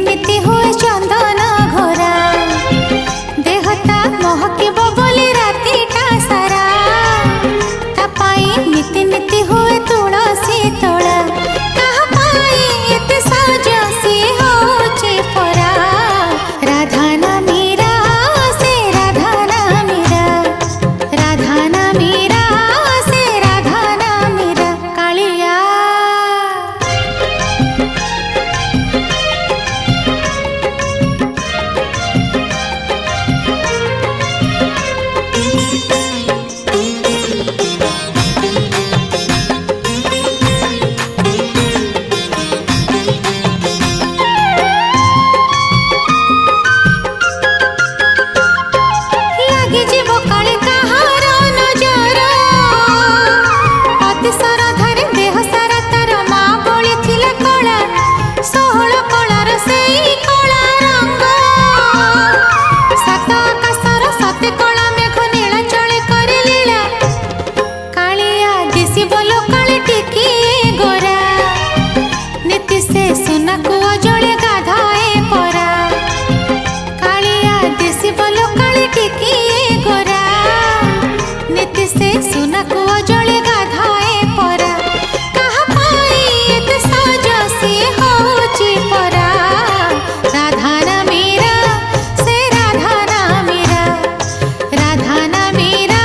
निति हुए चंदन घोरा देहता महकिब बोली रातिटा सारा तापाई निति निति हुए तुलसी तोड़ा कहा पाई एते सज सी होचे परा राधा ना मीरा से राधा ना मीरा राधा ना मीरा से राधा ना मीरा कालिया लागी जीव काले कहार नजर अति सरधारे देह सारा तार माँ बोली थिला कला षोहल कलार सेई कला रंग सात आकाशर सते कला मेघ नीला चले करे लीला कालिया दिसी बोलो काले टिकी गोरा नीति से सुना कुआ जड़े गाधाए परा कालिया देसी बोलो काले टिकी गोरा नीति से सुना कुआ जड़े गाधाए परा कहा पाई एते सज सी होची परा राधा ना मीरा से राधा ना मीरा राधा ना मीरा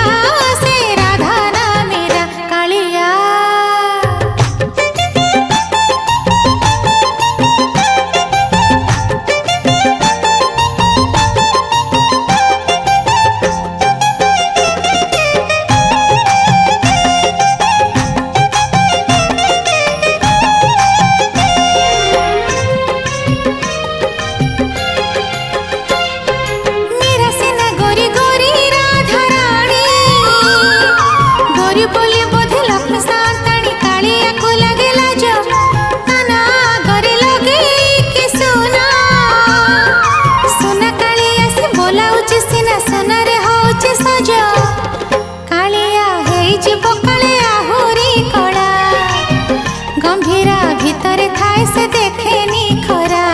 से राधा ना मीरा कालिया मेरा सेना गोरी गोरी राधा रानी गोरी बोली बोधे लक्ष्मी सांताणी कालिया को लगे लाज ताना गोरी लगे कि सुना सुना कालिया से बोला उची सिना सुना रे होची सज कालिया हेई जीव काले आहुरी कड़ा गंभीरा भितरे थाए से देखेनी खरा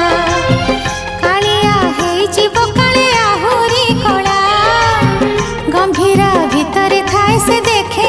कालिया हेई जीव काले आहुरी कड़ा गंभीरा भितरे थाए से देखे